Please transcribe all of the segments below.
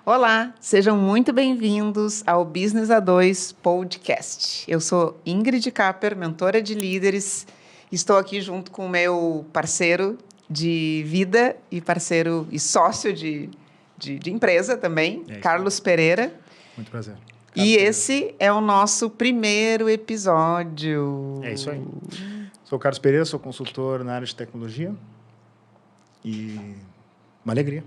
Olá, sejam muito bem-vindos ao Business A2 Podcast. Eu sou Ingrid Capper, mentora de líderes. Estou aqui junto com o meu parceiro de vida e parceiro e sócio de empresa também, Carlos Pereira. Muito prazer. E esse é o nosso primeiro episódio. É isso aí. Sou o Carlos Pereira, sou consultor na área de tecnologia e uma alegria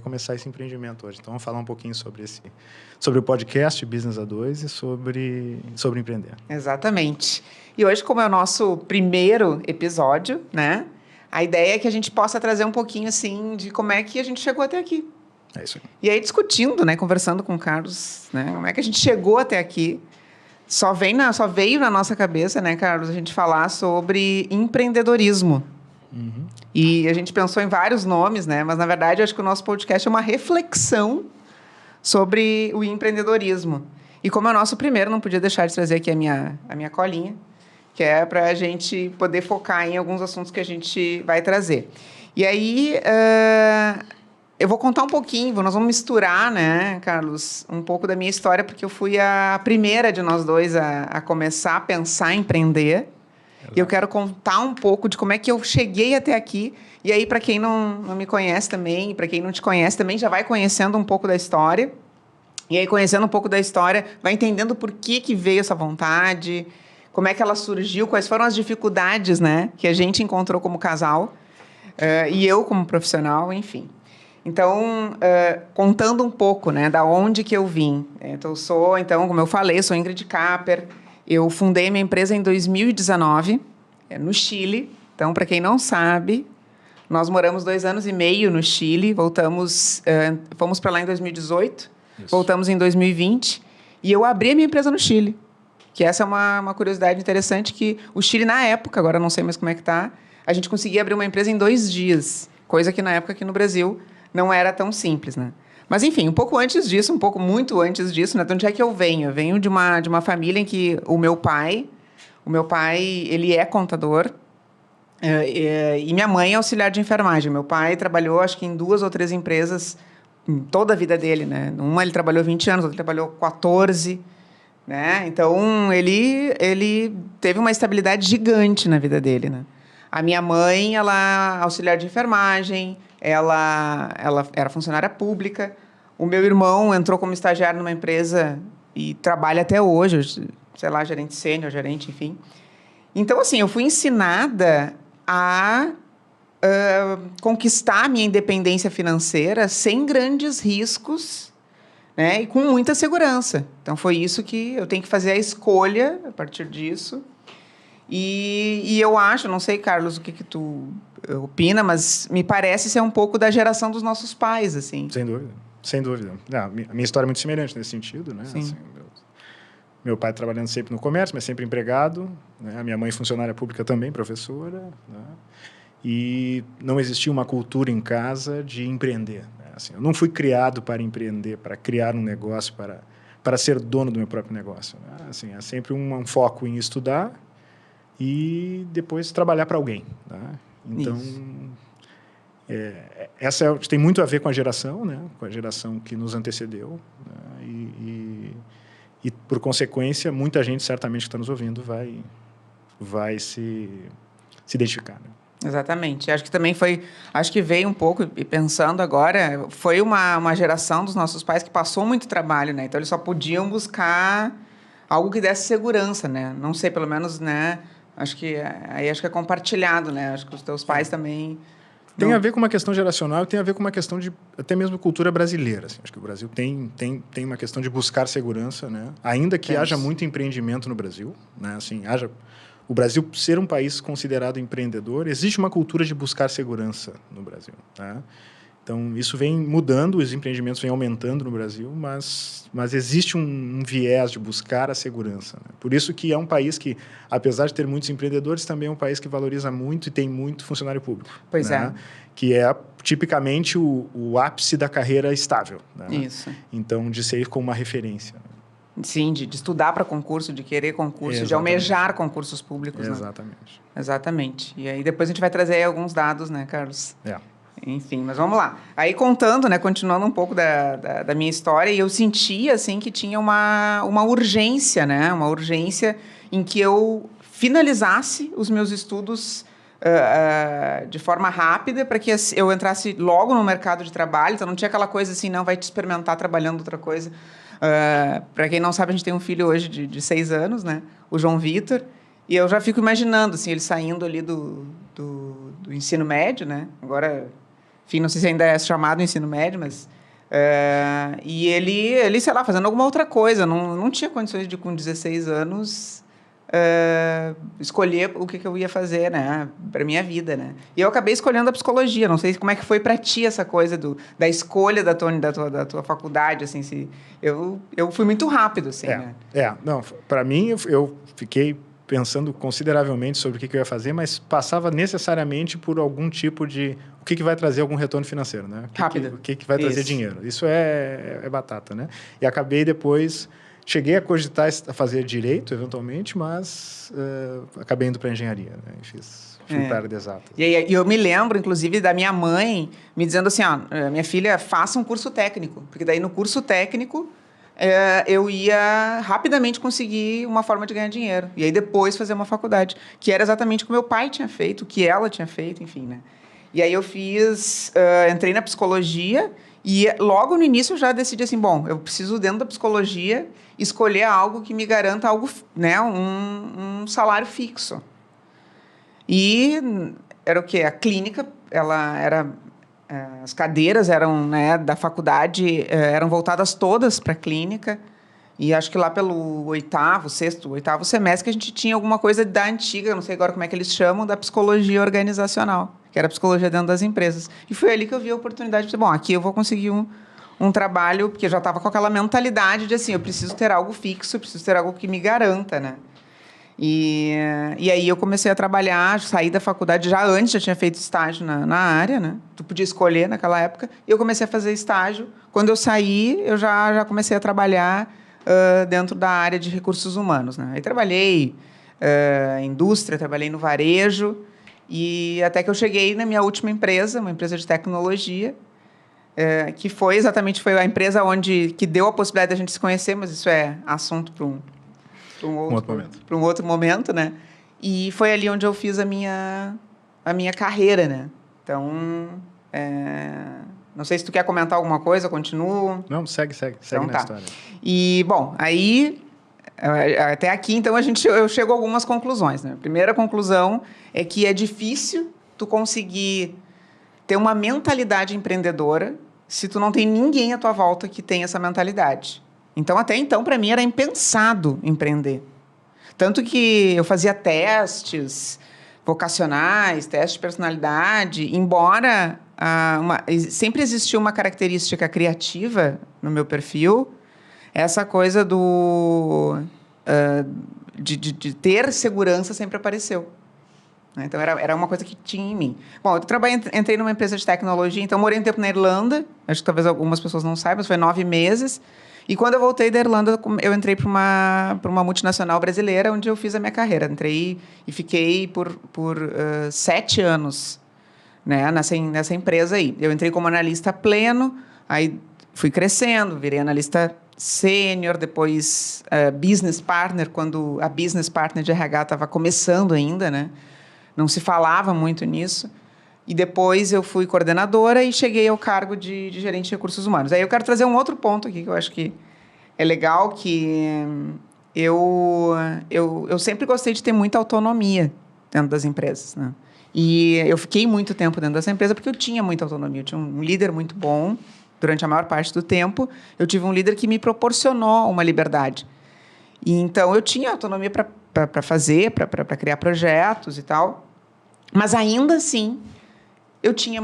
começar esse empreendimento hoje. Então, vamos falar um pouquinho sobre o podcast Business A2 e sobre empreender. Exatamente. E hoje, como é o nosso primeiro episódio, né? A ideia é que a gente possa trazer um pouquinho, assim, de como é que a gente chegou até aqui. É isso aí. E aí, discutindo, né? Conversando com o Carlos, né? Como é que a gente chegou até aqui. Só veio na nossa cabeça, né, Carlos, a gente falar sobre empreendedorismo. Uhum. E a gente pensou em vários nomes, né? Mas, na verdade, eu acho que o nosso podcast é uma reflexão sobre o empreendedorismo. E como é o nosso primeiro, não podia deixar de trazer aqui a minha colinha, que é para a gente poder focar em alguns assuntos que a gente vai trazer. E aí, eu vou contar um pouquinho, nós vamos misturar, né, Carlos, um pouco da minha história, porque eu fui a primeira de nós dois a começar a pensar em empreender. Exato. E eu quero contar um pouco de como é que eu cheguei até aqui. E aí, para quem não me conhece também, para quem não te conhece também, já vai conhecendo um pouco da história. E aí, conhecendo um pouco da história, vai entendendo por que veio essa vontade, como é que ela surgiu, quais foram as dificuldades, né, que a gente encontrou como casal, e eu como profissional, enfim. Então, contando um pouco, né, da onde que eu vim. Então, como eu falei, sou Ingrid Capper. Eu fundei minha empresa em 2019, no Chile. Então, para quem não sabe, nós moramos 2 anos e meio no Chile. Fomos para lá em 2018, Isso. Voltamos em 2020. E eu abri a minha empresa no Chile. Que essa é uma curiosidade interessante, que o Chile, na época, agora não sei mais como é que está, a gente conseguia abrir uma empresa em 2 dias. Coisa que, na época, aqui no Brasil, não era tão simples, né? Mas, enfim, muito antes disso, né? De onde é que eu venho? Eu venho de uma família em que o meu pai, ele é contador e minha mãe é auxiliar de enfermagem. Meu pai trabalhou, acho que em 2 ou 3 empresas em toda a vida dele, né? Uma ele trabalhou 20 anos, outra ele trabalhou 14, né? Então, ele teve uma estabilidade gigante na vida dele, né? A minha mãe, ela é auxiliar de enfermagem, ela era funcionária pública. O meu irmão entrou como estagiário numa empresa e trabalha até hoje, sei lá, gerente sênior, gerente, enfim. Então, assim, eu fui ensinada a conquistar a minha independência financeira sem grandes riscos, né, e com muita segurança. Então, foi isso que eu tenho que fazer a escolha a partir disso. E eu acho, não sei, Carlos, o que tu opina, mas me parece ser um pouco da geração dos nossos pais, assim. Sem dúvida, sem dúvida. A minha história é muito semelhante nesse sentido, né? Sim. Assim, meu pai trabalhando sempre no comércio, mas sempre empregado, né? A minha mãe funcionária pública também, professora, né? E não existia uma cultura em casa de empreender, né? Assim, eu não fui criado para empreender, para criar um negócio, para ser dono do meu próprio negócio, né? Assim, é sempre um foco em estudar e depois trabalhar para alguém, tá? Então, essa tem muito a ver com a geração, né? Com a geração que nos antecedeu, né? E por consequência, muita gente certamente que está nos ouvindo vai se identificar, né? Exatamente. Acho que veio um pouco, e pensando agora, foi uma geração dos nossos pais que passou muito trabalho, né? Então, eles só podiam buscar algo que desse segurança, né? Não sei, pelo menos, né? Acho que é compartilhado, né? Acho que os teus pais também... Tem a ver com uma questão geracional e tem a ver com uma questão de até mesmo cultura brasileira. Assim. Acho que o Brasil tem uma questão de buscar segurança, né? Ainda que haja muito empreendimento no Brasil, né? Assim, o Brasil ser um país considerado empreendedor, existe uma cultura de buscar segurança no Brasil, tá? Então, isso vem mudando, os empreendimentos vêm aumentando no Brasil, mas existe um viés de buscar a segurança, né? Por isso que é um país que, apesar de ter muitos empreendedores, também é um país que valoriza muito e tem muito funcionário público. Pois né? Que é tipicamente o ápice da carreira estável. Né? Isso. Então, de ser como uma referência. Sim, de estudar para concurso, de querer concurso, Exatamente. De almejar concursos públicos. Exatamente. Né? Exatamente. E aí depois a gente vai trazer aí alguns dados, né, Carlos? Enfim, mas vamos lá. Aí contando, né, continuando um pouco da minha história, eu sentia, assim, que tinha uma urgência, né? Uma urgência em que eu finalizasse os meus estudos de forma rápida para que eu entrasse logo no mercado de trabalho. Então, não tinha aquela coisa assim, não, vai te experimentar trabalhando outra coisa. Para quem não sabe, a gente tem um filho hoje de 6 anos, né? O João Vitor. E eu já fico imaginando, assim, ele saindo ali do ensino médio, né? Agora, enfim, não sei se ainda é chamado ensino médio, mas... e ele, sei lá, fazendo alguma outra coisa. Não tinha condições de, com 16 anos, escolher o que eu ia fazer, né? Para minha vida, né? E eu acabei escolhendo a psicologia. Não sei como é que foi para ti essa coisa da escolha da tua faculdade, assim. Se, eu fui muito rápido, assim, né? Não, para mim, eu fiquei pensando consideravelmente sobre o que eu ia fazer, mas passava necessariamente por algum tipo de... O que vai trazer algum retorno financeiro, né? O que vai trazer dinheiro. Isso é batata, né? E acabei depois... Cheguei a cogitar a fazer direito, eventualmente, mas acabei indo para engenharia, né? Fui para a área de exatas. E eu me lembro, inclusive, da minha mãe me dizendo assim, minha filha, faça um curso técnico, porque daí no curso técnico... eu ia rapidamente conseguir uma forma de ganhar dinheiro. E aí depois fazer uma faculdade, que era exatamente o que meu pai tinha feito, o que ela tinha feito, enfim, né? E aí eu entrei na psicologia e logo no início eu já decidi assim, bom, eu preciso dentro da psicologia escolher algo que me garanta algo, né, um salário fixo. E era o quê? A clínica, ela era... As cadeiras eram, né, da faculdade, eram voltadas todas para a clínica. E acho que lá pelo oitavo semestre, que a gente tinha alguma coisa da antiga, não sei agora como é que eles chamam, da psicologia organizacional, que era a psicologia dentro das empresas. E foi ali que eu vi a oportunidade de dizer, bom, aqui eu vou conseguir um trabalho, porque eu já estava com aquela mentalidade de assim, eu preciso ter algo fixo, eu preciso ter algo que me garanta, né? E aí eu comecei a trabalhar, saí da faculdade já tinha feito estágio na área, né? Tu podia escolher naquela época. E eu comecei a fazer estágio. Quando eu saí, eu já comecei a trabalhar dentro da área de recursos humanos, né? Aí trabalhei em indústria, trabalhei no varejo, e até que eu cheguei na minha última empresa, uma empresa de tecnologia, que foi a empresa que deu a possibilidade de a gente se conhecer, mas isso é assunto para um outro momento, né? E foi ali onde eu fiz a minha carreira, né? Então, não sei se tu quer comentar alguma coisa, continuo. Não, segue então, na história. E, bom, aí, até aqui, então, eu chego a algumas conclusões, né? A primeira conclusão é que é difícil tu conseguir ter uma mentalidade empreendedora se tu não tem ninguém à tua volta que tenha essa mentalidade. Então, até então, para mim, era impensado empreender. Tanto que eu fazia testes vocacionais, testes de personalidade, embora sempre existiu uma característica criativa no meu perfil, essa coisa de ter segurança sempre apareceu. Então, era uma coisa que tinha em mim. Bom, entrei numa empresa de tecnologia, então morei um tempo na Irlanda, acho que talvez algumas pessoas não saibam, mas foi 9 meses. E quando eu voltei da Irlanda, eu entrei para uma multinacional brasileira, onde eu fiz a minha carreira. Entrei e fiquei por 7 anos, né, nessa empresa aí. Eu entrei como analista pleno, aí fui crescendo, virei analista sênior, depois business partner, quando a business partner de RH estava começando ainda, né? Não se falava muito nisso. E depois eu fui coordenadora e cheguei ao cargo de gerente de recursos humanos. Aí eu quero trazer um outro ponto aqui que eu acho que é legal, que eu sempre gostei de ter muita autonomia dentro das empresas, né? E eu fiquei muito tempo dentro dessa empresa porque eu tinha muita autonomia. Eu tinha um líder muito bom durante a maior parte do tempo. Eu tive um líder que me proporcionou uma liberdade. E então eu tinha autonomia para fazer, para criar projetos e tal. Mas ainda assim eu tinha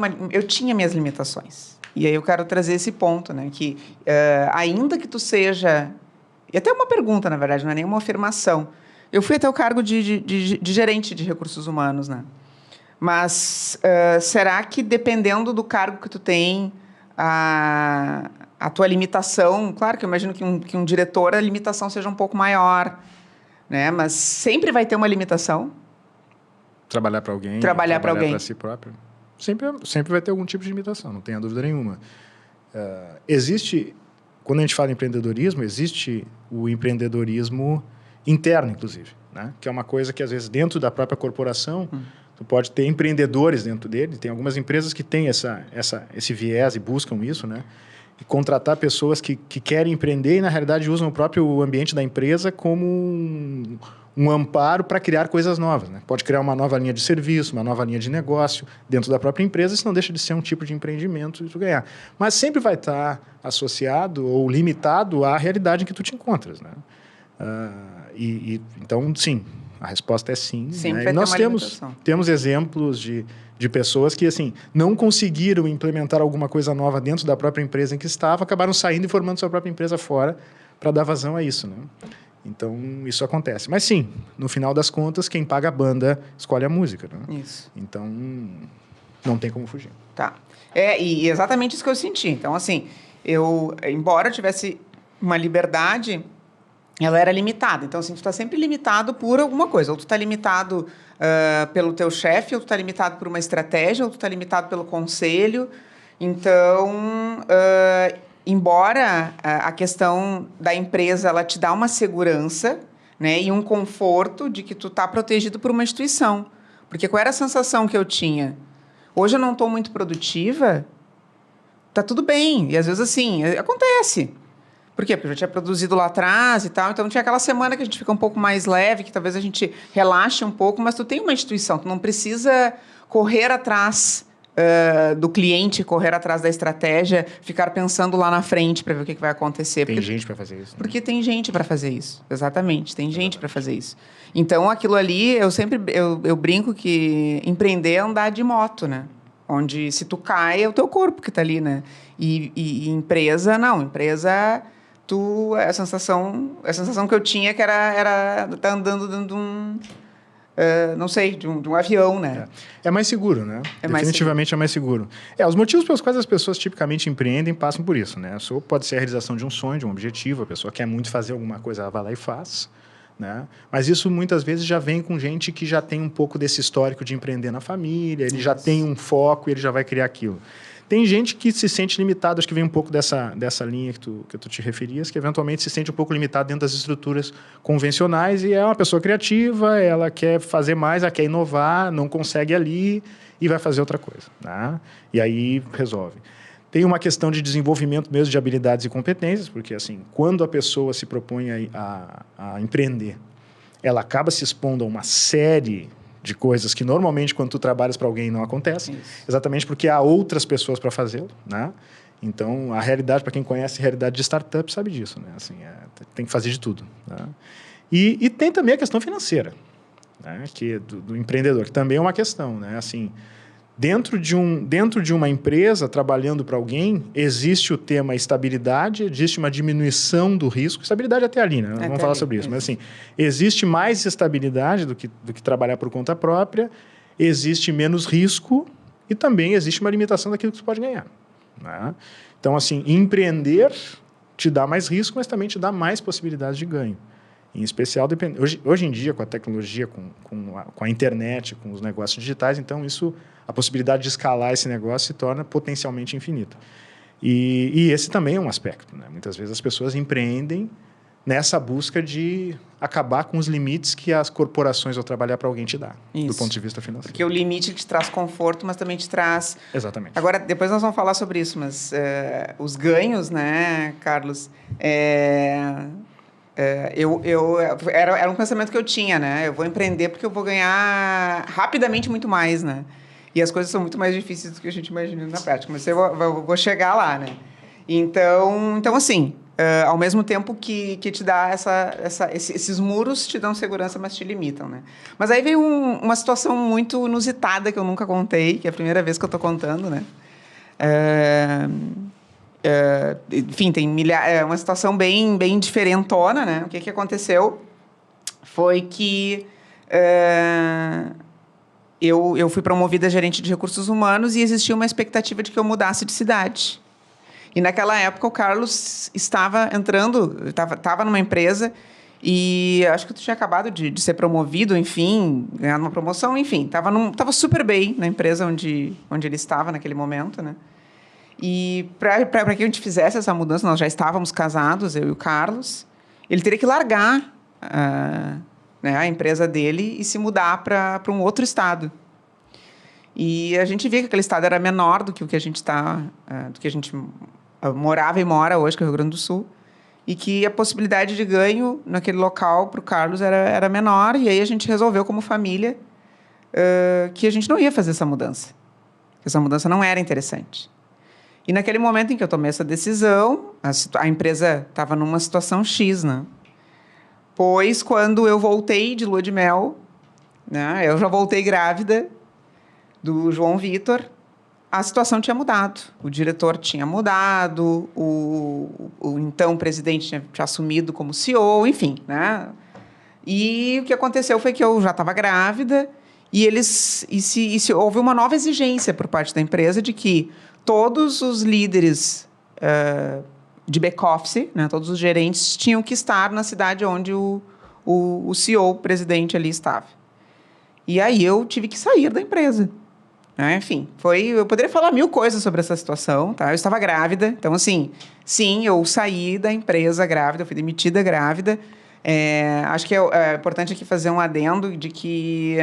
minhas limitações. E aí eu quero trazer esse ponto, né? Que ainda que tu seja... E até uma pergunta, na verdade, não é nenhuma afirmação. Eu fui até o cargo de gerente de recursos humanos, né? Mas será que, dependendo do cargo que tu tem, a tua limitação... Claro que eu imagino que um diretor, a limitação seja um pouco maior, né? Mas sempre vai ter uma limitação. Trabalhar para alguém. Trabalhar para alguém. Para si próprio. sempre vai ter algum tipo de limitação, não tenha dúvida nenhuma. Quando a gente fala em empreendedorismo, existe o empreendedorismo interno, inclusive, né? Que é uma coisa que, às vezes, dentro da própria corporação, tu pode ter empreendedores dentro dele. Tem algumas empresas que têm esse viés e buscam isso, né? E contratar pessoas que querem empreender e, na realidade, usam o próprio ambiente da empresa como um amparo para criar coisas novas, né? Pode criar uma nova linha de serviço, uma nova linha de negócio dentro da própria empresa, isso não deixa de ser um tipo de empreendimento e tu ganhar. Mas sempre vai estar associado ou limitado à realidade em que tu te encontras, né? Então, sim, a resposta é sim. Sempre né? vai E nós ter uma temos exemplos de pessoas que, assim, não conseguiram implementar alguma coisa nova dentro da própria empresa em que estava, acabaram saindo e formando sua própria empresa fora para dar vazão a isso, né? Então, isso acontece. Mas, sim, no final das contas, quem paga a banda escolhe a música, né? Isso. Então, não tem como fugir. Tá. E exatamente isso que eu senti. Então, assim, embora eu tivesse uma liberdade, ela era limitada. Então, assim, tu está sempre limitado por alguma coisa. Ou tu está limitado pelo teu chefe, ou tu está limitado por uma estratégia, ou tu está limitado pelo conselho. Então, embora a questão da empresa ela te dá uma segurança, né, e um conforto de que tu está protegido por uma instituição. Porque qual era a sensação que eu tinha? Hoje eu não estou muito produtiva, tá tudo bem. E às vezes assim, acontece. Por quê? Porque eu já tinha produzido lá atrás e tal, então tinha aquela semana que a gente fica um pouco mais leve, que talvez a gente relaxe um pouco, mas tu tem uma instituição, tu não precisa correr atrás do cliente, correr atrás da estratégia, ficar pensando lá na frente para ver o que vai acontecer. Tem gente para fazer isso. Né? Porque tem gente para fazer isso, exatamente, tem gente para fazer isso. Então, aquilo ali, eu brinco que empreender é andar de moto, né? Onde se tu cai, é o teu corpo que está ali, né? E empresa, não, empresa... a sensação que eu tinha que era estar andando dentro de um... não sei, de um avião, né? É mais seguro, né? Definitivamente é mais seguro. Os motivos pelos quais as pessoas tipicamente empreendem passam por isso, né? Pode ser a realização de um sonho, de um objetivo, a pessoa quer muito fazer alguma coisa, ela vai lá e faz, né? Mas isso muitas vezes já vem com gente que já tem um pouco desse histórico de empreender na família, ele já tem um foco e ele já vai criar aquilo. Tem gente que se sente limitado, acho que vem um pouco dessa linha que tu te referias, que eventualmente se sente um pouco limitado dentro das estruturas convencionais e é uma pessoa criativa, ela quer fazer mais, ela quer inovar, não consegue ali e vai fazer outra coisa, né? E aí resolve. Tem uma questão de desenvolvimento mesmo de habilidades e competências, porque assim, quando a pessoa se propõe a empreender, ela acaba se expondo a uma série de coisas que normalmente quando tu trabalhas para alguém não acontece, exatamente porque há outras pessoas para fazê-lo, né? Então, a realidade, para quem conhece a realidade de startup, sabe disso, né? Assim, tem que fazer de tudo, né? E tem também a questão financeira, né? Que do empreendedor, que também é uma questão, né? Assim, dentro de uma empresa, trabalhando para alguém, existe o tema estabilidade, existe uma diminuição do risco. Estabilidade até ali, né? Vamos falar sobre isso. Mas, assim, existe mais estabilidade do que trabalhar por conta própria, existe menos risco e também existe uma limitação daquilo que você pode ganhar, né? Então, assim, empreender te dá mais risco, mas também te dá mais possibilidades de ganho. Em especial, hoje em dia, com a tecnologia, com a internet, com os negócios digitais, então a possibilidade de escalar esse negócio se torna potencialmente infinita. E esse também é um aspecto, né? Muitas vezes as pessoas empreendem nessa busca de acabar com os limites que as corporações ao trabalhar para alguém te dá, do ponto de vista financeiro. Porque o limite te traz conforto, mas também te traz... Exatamente. Agora, depois nós vamos falar sobre isso, mas os ganhos, né, Carlos... era um pensamento que eu tinha, né? Eu vou empreender porque eu vou ganhar rapidamente muito mais, né? E as coisas são muito mais difíceis do que a gente imagina na prática. Mas eu vou chegar lá, né? Então assim, ao mesmo tempo que te dá esses muros te dão segurança, mas te limitam, né? Mas aí veio uma situação muito inusitada que eu nunca contei, que é a primeira vez que eu tô contando, né? Enfim, tem uma situação bem diferentona, né? O que aconteceu foi que eu fui promovida a gerente de recursos humanos e existia uma expectativa de que eu mudasse de cidade. E naquela época o Carlos estava entrando, estava numa empresa E acho que tu tinha acabado de ser promovido, enfim, ganhar uma promoção, enfim. Tava super bem na empresa onde ele estava naquele momento, né? E para que a gente fizesse essa mudança, nós já estávamos casados, eu e o Carlos. Ele teria que largar né, a empresa dele e se mudar para um outro estado. E a gente via que aquele estado era menor do que o que a gente morava e mora hoje, que é o Rio Grande do Sul, e que a possibilidade de ganho naquele local para o Carlos era menor. E aí a gente resolveu, como família, que a gente não ia fazer essa mudança, que essa mudança não era interessante. E naquele momento em que eu tomei essa decisão, a empresa estava numa situação X, né? Pois, quando eu voltei de lua de mel, né, eu já voltei grávida do João Vitor, a situação tinha mudado. O diretor tinha mudado, o então presidente tinha assumido como CEO, enfim, né? E o que aconteceu foi que eu já estava grávida e houve uma nova exigência por parte da empresa de que todos os líderes de back-office, né, todos os gerentes, tinham que estar na cidade onde o CEO, o presidente ali, estava. E aí eu tive que sair da empresa. Enfim, eu poderia falar 1000 coisas sobre essa situação, tá? Eu estava grávida, então, assim, sim, eu saí da empresa grávida, eu fui demitida grávida. Acho que é importante aqui fazer um adendo de que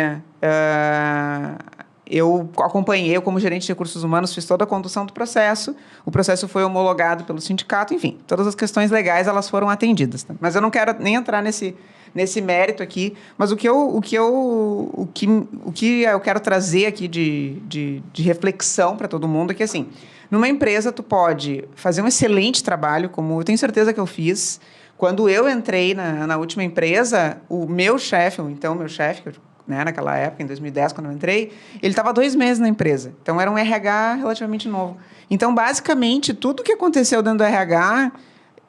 eu acompanhei, eu como gerente de recursos humanos, fiz toda a condução do processo. O processo foi homologado pelo sindicato, enfim, todas as questões legais elas foram atendidas. Tá? Mas eu não quero nem entrar nesse mérito aqui, mas o que eu quero trazer aqui de reflexão para todo mundo é que, assim, numa empresa tu pode fazer um excelente trabalho, como eu tenho certeza que eu fiz. Quando eu entrei na última empresa, o meu chefe, né, naquela época, em 2010, quando eu entrei, ele estava 2 meses na empresa. Então, era um RH relativamente novo. Então, basicamente, tudo que aconteceu dentro do RH,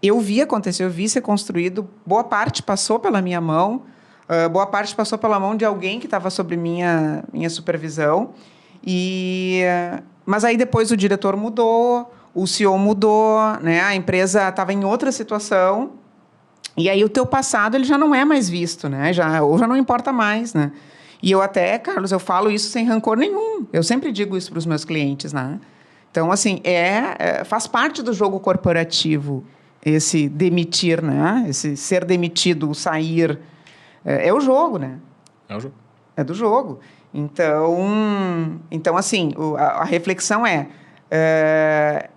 eu vi acontecer, eu vi ser construído. Boa parte passou pela minha mão, boa parte passou pela mão de alguém que estava sob minha supervisão. Mas aí, depois, o diretor mudou, o CEO mudou, né, a empresa estava em outra situação. E aí o teu passado ele já não é mais visto, né? Ou já não importa mais, né? E eu até, Carlos, eu falo isso sem rancor nenhum. Eu sempre digo isso para os meus clientes, né? Então, assim, faz parte do jogo corporativo esse demitir, né? Esse ser demitido, sair. É o jogo, né? É o jogo. É do jogo. Então assim, a reflexão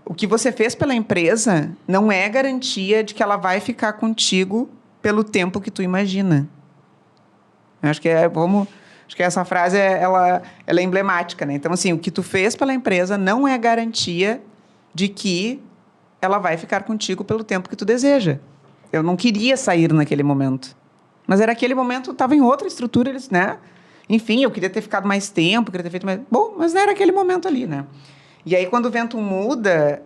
o que você fez pela empresa não é garantia de que ela vai ficar contigo pelo tempo que tu imagina. Acho que essa frase ela é emblemática, né? Então, assim, o que tu fez pela empresa não é garantia de que ela vai ficar contigo pelo tempo que tu deseja. Eu não queria sair naquele momento. Mas era aquele momento, estava em outra estrutura, eles, né? Enfim, eu queria ter ficado mais tempo, queria ter feito mais... Bom, mas era aquele momento ali, né? E aí, quando o vento muda,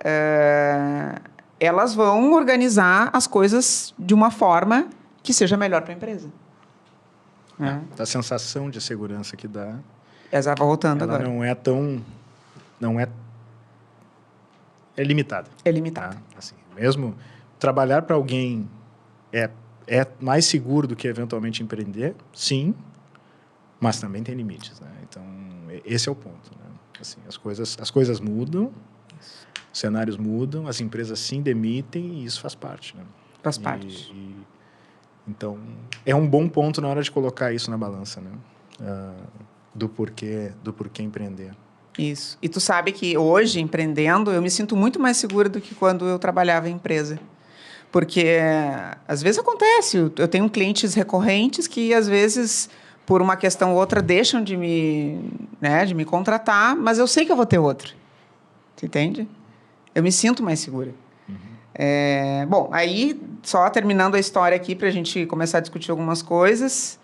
elas vão organizar as coisas de uma forma que seja melhor para a empresa. A sensação de segurança que dá... Voltando ela agora. É limitada. É limitada. Tá? Assim, mesmo trabalhar para alguém é mais seguro do que eventualmente empreender, sim, mas também tem limites, né? Então, esse é o ponto, né? Assim, as coisas mudam, os cenários mudam, as empresas sim demitem e isso faz parte, né? Faz parte. Então, é um bom ponto na hora de colocar isso na balança, né? Do porquê empreender. Isso. E tu sabe que hoje, empreendendo, eu me sinto muito mais segura do que quando eu trabalhava em empresa. Porque, às vezes, acontece. Eu tenho clientes recorrentes que, às vezes, por uma questão ou outra, deixam de me contratar, mas eu sei que eu vou ter outra. Você entende? Eu me sinto mais segura. Uhum. Bom, aí, só terminando a história aqui, para a gente começar a discutir algumas coisas.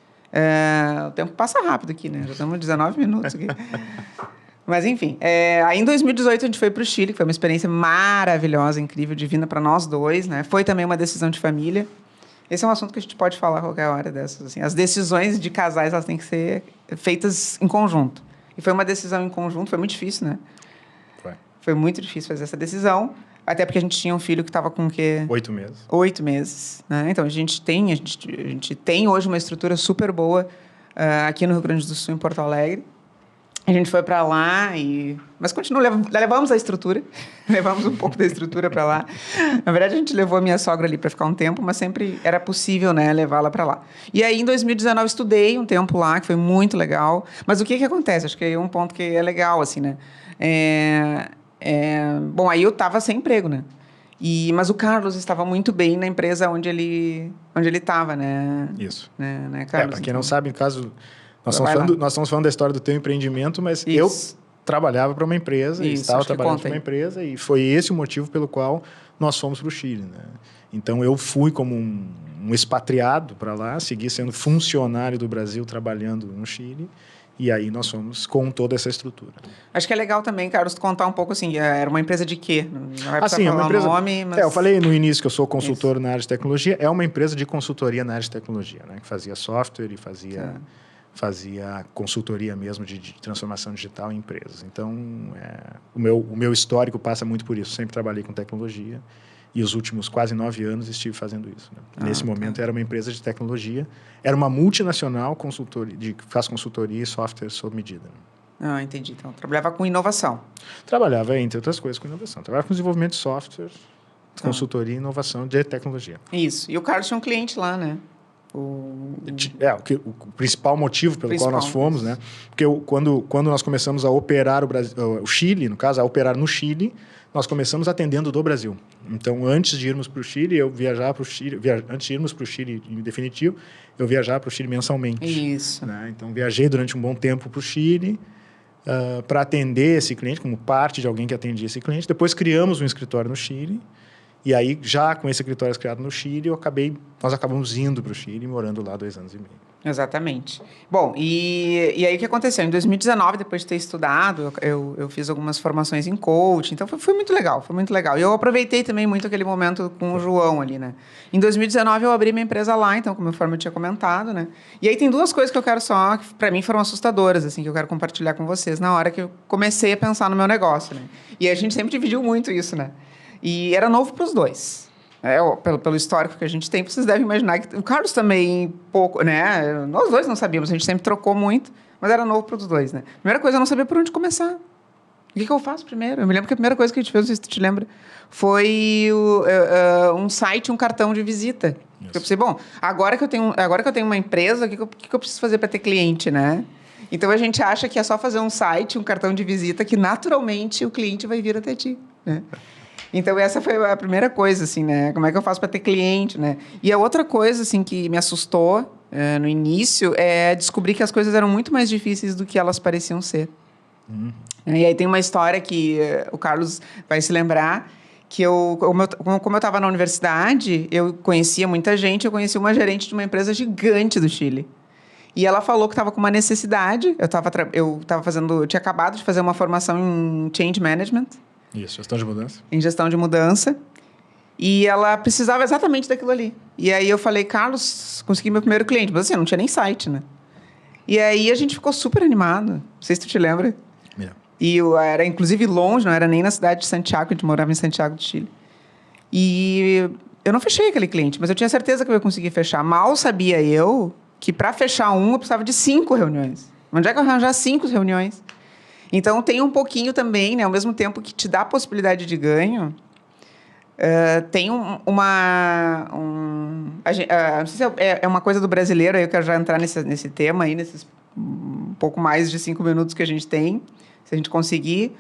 O tempo passa rápido aqui, né? Já estamos 19 minutos aqui. Mas, enfim, aí em 2018 a gente foi para o Chile, que foi uma experiência maravilhosa, incrível, divina para nós dois, né? Foi também uma decisão de família. Esse é um assunto que a gente pode falar a qualquer hora dessas. Assim. As decisões de casais elas têm que ser feitas em conjunto. E foi uma decisão em conjunto, foi muito difícil, né? Foi muito difícil fazer essa decisão. Até porque a gente tinha um filho que estava com o quê? 8 meses. 8 meses, né? Então, a gente tem hoje uma estrutura super boa aqui no Rio Grande do Sul, em Porto Alegre. A gente foi para lá mas levamos a estrutura, levamos um pouco da estrutura para lá. Na verdade, a gente levou a minha sogra ali para ficar um tempo, mas sempre era possível, né, levá-la para lá. E aí, em 2019, estudei um tempo lá, que foi muito legal. Mas o que acontece? Acho que é um ponto que é legal, assim, né? Bom, aí eu estava sem emprego, né? Mas o Carlos estava muito bem na empresa onde ele estava, né? Isso. Né, Carlos? Para quem não sabe, no caso... Nós estamos falando da história do teu empreendimento, mas eu trabalhava para uma empresa, estava trabalhando para uma empresa, e foi esse o motivo pelo qual nós fomos para o Chile, né? Então, eu fui como um expatriado para lá, segui sendo funcionário do Brasil, trabalhando no Chile, e aí nós fomos com toda essa estrutura. Acho que é legal também, Carlos, contar um pouco assim, era uma empresa de quê? Não vai precisar falar uma empresa, o nome, mas... eu falei no início que eu sou consultor na área de tecnologia, é uma empresa de consultoria na área de tecnologia, né? Que fazia software e fazia consultoria mesmo de transformação digital em empresas. Então, o meu histórico passa muito por isso. Sempre trabalhei com tecnologia e os últimos quase 9 anos estive fazendo isso, né? Nesse momento, era uma empresa de tecnologia. Era uma multinacional que faz consultoria e software sob medida. Ah, entendi. Então, trabalhava com inovação. Trabalhava, entre outras coisas, com inovação. Trabalhava com desenvolvimento de software, consultoria e inovação de tecnologia. Isso. E o Carlos tinha um cliente lá, né? O principal motivo pelo qual nós fomos, né? Porque quando nós começamos a operar o Chile, no caso, a operar no Chile, nós começamos atendendo do Brasil. Então, antes de irmos para o Chile, antes de irmos para o Chile em definitivo, eu viajava para o Chile mensalmente. Isso. Né? Então, viajei durante um bom tempo para o Chile para atender esse cliente, como parte de alguém que atendia esse cliente. Depois, criamos um escritório no Chile. E aí, já com esse escritório criado no Chile, nós acabamos indo para o Chile e morando lá 2 anos e meio. Exatamente. Bom, e aí o que aconteceu? Em 2019, depois de ter estudado, eu fiz algumas formações em coaching, então foi muito legal, foi muito legal. E eu aproveitei também muito aquele momento com o João ali, né? Em 2019, eu abri minha empresa lá, então, conforme eu tinha comentado, né? E aí tem 2 coisas que eu quero que para mim foram assustadoras, assim, que eu quero compartilhar com vocês na hora que eu comecei a pensar no meu negócio, né? E a gente sempre dividiu muito isso, né? E era novo para os dois. Pelo histórico que a gente tem, vocês devem imaginar que o Carlos também, pouco, né? Nós dois não sabíamos, a gente sempre trocou muito, mas era novo para os dois, né? Primeira coisa, eu não sabia por onde começar. O que eu faço primeiro? Eu me lembro que a primeira coisa que a gente fez, não sei se tu te lembra, foi um site, um cartão de visita. Isso. Eu pensei, bom, agora que eu tenho uma empresa, o que eu preciso fazer para ter cliente, né? Então, a gente acha que é só fazer um site, um cartão de visita, que naturalmente o cliente vai vir até ti, né? Então, essa foi a primeira coisa, assim, né? Como é que eu faço para ter cliente, né? E a outra coisa, assim, que me assustou no início é descobrir que as coisas eram muito mais difíceis do que elas pareciam ser. E aí tem uma história que o Carlos vai se lembrar, que como eu estava na universidade, eu conhecia muita gente, eu conheci uma gerente de uma empresa gigante do Chile. E ela falou que estava com uma necessidade. Eu tinha acabado de fazer uma formação em Change Management. Isso, gestão de mudança. Em gestão de mudança. E ela precisava exatamente daquilo ali. E aí eu falei, Carlos, consegui meu primeiro cliente. Mas assim, não tinha nem site, né? E aí a gente ficou super animado. Não sei se tu te lembra. E era inclusive longe, não era nem na cidade de Santiago, a gente morava em Santiago de Chile. E eu não fechei aquele cliente, mas eu tinha certeza que eu ia conseguir fechar. Mal sabia eu que para fechar eu precisava de 5 reuniões. Onde é que eu arranjar 5 reuniões? Então, tem um pouquinho também, né? Ao mesmo tempo que te dá a possibilidade de ganho, tem não sei se é uma coisa do brasileiro, aí eu quero já entrar nesse tema aí, nesses um pouco mais de 5 minutos que a gente tem, se a gente conseguir.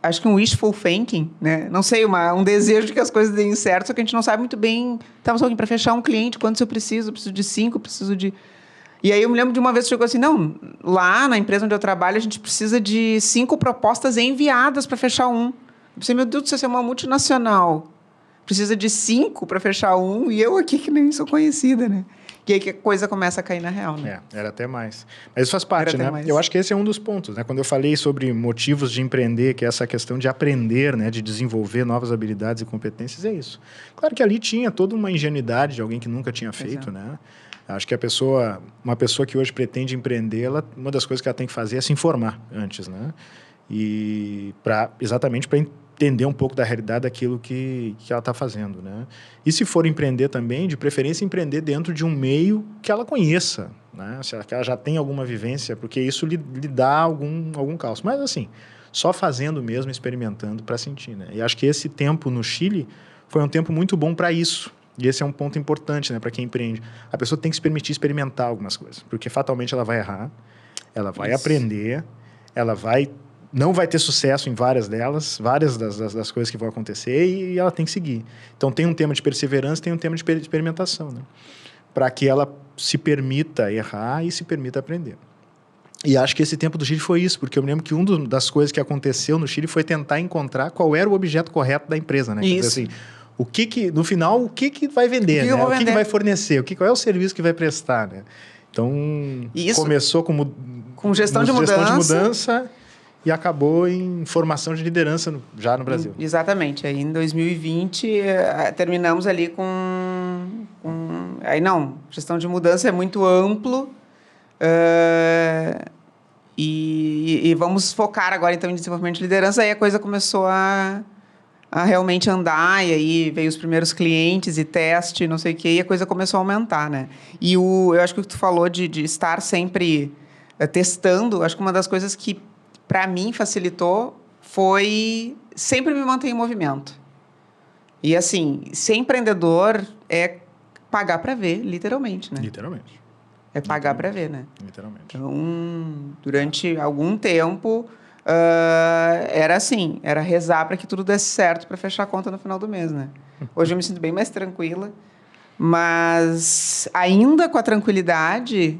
Acho que um wishful thinking, né? Não sei, um desejo de que as coisas deem certo, só que a gente não sabe muito bem. Para fechar um cliente, quantos eu preciso? Eu preciso de 5, preciso de... E aí eu me lembro de uma vez que chegou assim, não, lá na empresa onde eu trabalho, a gente precisa de 5 propostas enviadas para fechar um. Eu pensei, meu Deus do céu, você é uma multinacional. Precisa de 5 para fechar um, e eu aqui que nem sou conhecida, né? E aí que a coisa começa a cair na real, né? Era até mais. Mas isso faz parte, né? Eu acho que esse é um dos pontos, né? Quando eu falei sobre motivos de empreender, que é essa questão de aprender, né? De desenvolver novas habilidades e competências, é isso. Claro que ali tinha toda uma ingenuidade de alguém que nunca tinha feito, né? Acho que uma pessoa que hoje pretende empreender, uma das coisas que ela tem que fazer é se informar antes, né? E exatamente para entender um pouco da realidade daquilo que ela está fazendo, né? E se for empreender também, de preferência empreender dentro de um meio que ela conheça, né? Se ela já tem alguma vivência, porque isso lhe dá algum calço. Mas assim, só fazendo mesmo, experimentando para sentir, né? E acho que esse tempo no Chile foi um tempo muito bom para isso. E esse é um ponto importante, né, para quem empreende. A pessoa tem que se permitir experimentar algumas coisas, porque fatalmente ela vai errar, ela vai aprender, ela não vai ter sucesso em várias delas, várias das coisas que vão acontecer, e ela tem que seguir. Então tem um tema de perseverança, tem um tema de experimentação, né? Para que ela se permita errar e se permita aprender. E acho que esse tempo do Chile foi isso, porque eu me lembro que uma das coisas que aconteceu no Chile foi tentar encontrar qual era o objeto correto da empresa, né? Isso. Quer dizer, assim, no final, o que vai vender, né? O que vai fornecer, qual é o serviço que vai prestar, né? Então, começou com gestão de mudança e acabou em formação de liderança já no Brasil. Exatamente. Aí em 2020 terminamos ali aí gestão de mudança é muito amplo e vamos focar agora então em desenvolvimento de liderança. Aí a coisa começou a realmente andar, e aí veio os primeiros clientes e teste, não sei o quê, e a coisa começou a aumentar, né? E eu acho que o que tu falou de estar sempre testando, acho que uma das coisas que para mim facilitou foi sempre me manter em movimento. E assim, ser empreendedor é pagar para ver, literalmente, né? Literalmente. É pagar para ver, né? Literalmente. Então, durante algum tempo, era assim, era rezar para que tudo desse certo para fechar a conta no final do mês, né? Hoje eu me sinto bem mais tranquila, mas ainda com a tranquilidade,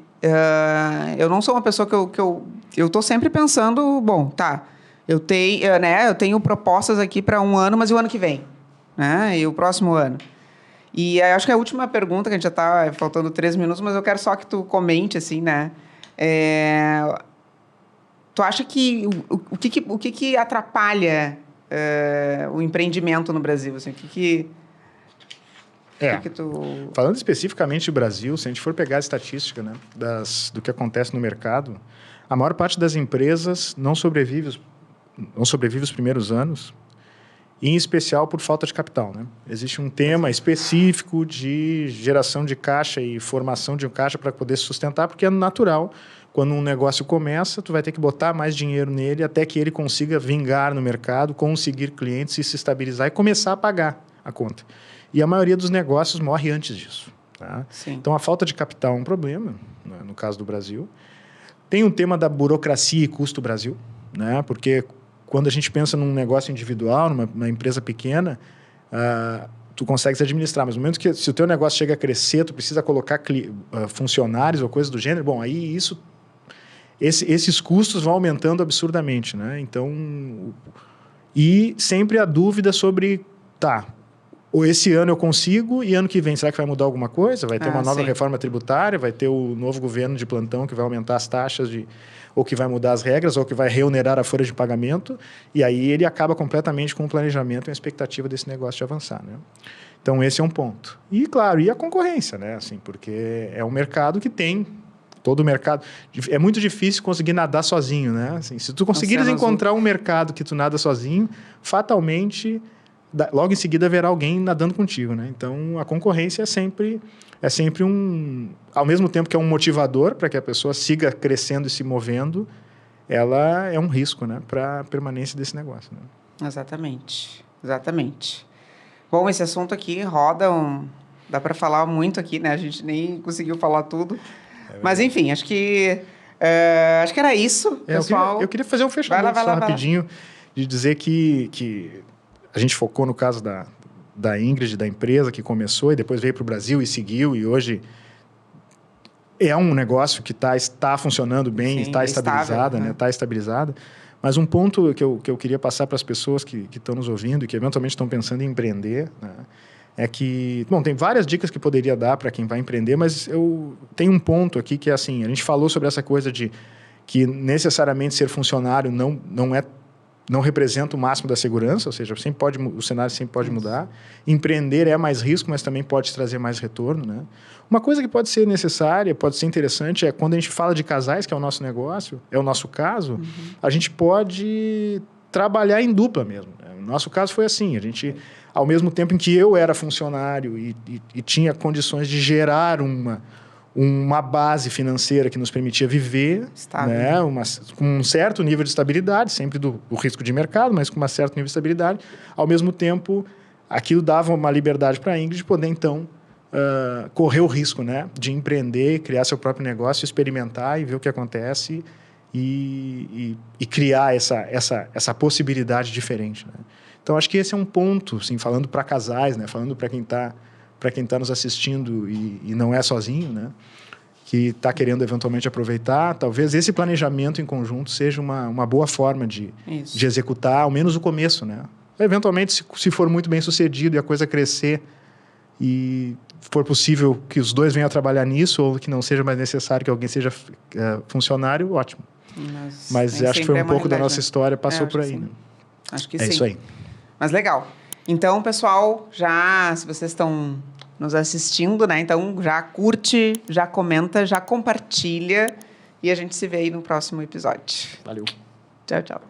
eu não sou uma pessoa que eu tô sempre pensando, bom, tá, eu tenho propostas aqui para um ano, mas e o ano que vem? Né? E o próximo ano? E acho que a última pergunta, que a gente já está faltando 3 minutos, mas eu quero só que tu comente, assim, né? Tu acha que o que atrapalha o empreendimento no Brasil? Assim, Falando especificamente do Brasil, se a gente for pegar a estatística, né, do que acontece no mercado, a maior parte das empresas não sobrevive os primeiros anos, em especial por falta de capital, né? Existe um tema específico de geração de caixa e formação de um caixa para poder se sustentar, porque é natural. Quando um negócio começa, tu vai ter que botar mais dinheiro nele até que ele consiga vingar no mercado, conseguir clientes e se estabilizar e começar a pagar a conta. E a maioria dos negócios morre antes disso. Tá? Então, a falta de capital é um problema, né, no caso do Brasil. Tem um tema da burocracia e custo Brasil, né? Porque quando a gente pensa num negócio individual, numa empresa pequena, tu consegue se administrar. Mas no momento que, se o teu negócio chega a crescer, tu precisa colocar funcionários ou coisas do gênero, bom, aí esses custos vão aumentando absurdamente, né? Então, e sempre a dúvida sobre, ou esse ano eu consigo, e ano que vem, será que vai mudar alguma coisa? Vai ter uma nova reforma tributária, vai ter o novo governo de plantão que vai aumentar as taxas, ou que vai mudar as regras, ou que vai reonerar a folha de pagamento, e aí ele acaba completamente com o planejamento e a expectativa desse negócio de avançar, né? Então, esse é um ponto. E, claro, e a concorrência, né? Assim, porque é um mercado que tem... Todo o mercado... É muito difícil conseguir nadar sozinho, né? Assim, se tu conseguires encontrar um mercado que tu nada sozinho, fatalmente... Logo em seguida haverá alguém nadando contigo, né? Então, a concorrência é sempre ao mesmo tempo que é um motivador para que a pessoa siga crescendo e se movendo, ela é um risco, né, para a permanência desse negócio, né? Exatamente. Bom, esse assunto aqui dá para falar muito aqui, né? A gente nem conseguiu falar tudo. Mas, enfim, acho que era isso, pessoal. Eu queria fazer um fechamento rapidinho, de dizer que a gente focou no caso da Ingrid, da empresa que começou e depois veio para o Brasil e seguiu, e hoje é um negócio que está funcionando bem, está estabilizada, né? Está estabilizada. Mas um ponto que eu queria passar para as pessoas que estão nos ouvindo e que eventualmente estão pensando em empreender, né, é que... Bom, tem várias dicas que poderia dar para quem vai empreender, mas eu tenho um ponto aqui que é assim, a gente falou sobre essa coisa de que necessariamente ser funcionário não representa o máximo da segurança, ou seja, o cenário sempre pode mudar. Empreender é mais risco, mas também pode trazer mais retorno, né? Uma coisa que pode ser necessária, pode ser interessante, é quando a gente fala de casais, que é o nosso negócio, é o nosso caso, a gente pode trabalhar em dupla mesmo. No nosso caso foi assim, a gente, ao mesmo tempo em que eu era funcionário e tinha condições de gerar uma base financeira que nos permitia viver, né, com um certo nível de estabilidade, sempre do risco de mercado, mas com um certo nível de estabilidade. Ao mesmo tempo, aquilo dava uma liberdade para a Ingrid poder, então, correr o risco, né, de empreender, criar seu próprio negócio, experimentar e ver o que acontece e criar essa possibilidade diferente, né? Então, acho que esse é um ponto, assim, falando para casais, né, falando para quem está nos assistindo e não é sozinho, né, que está querendo eventualmente aproveitar, talvez esse planejamento em conjunto seja uma boa forma de executar, ao menos o começo, né? Eventualmente, se for muito bem sucedido e a coisa crescer e for possível que os dois venham a trabalhar nisso ou que não seja mais necessário que alguém seja funcionário, ótimo. Mas acho que foi um pouco da nossa história, passou por aí. Né? Acho que sim. É isso aí. Mas legal. Então, pessoal, se vocês estão nos assistindo, né? Então, já curte, já comenta, já compartilha e a gente se vê aí no próximo episódio. Valeu. Tchau, tchau.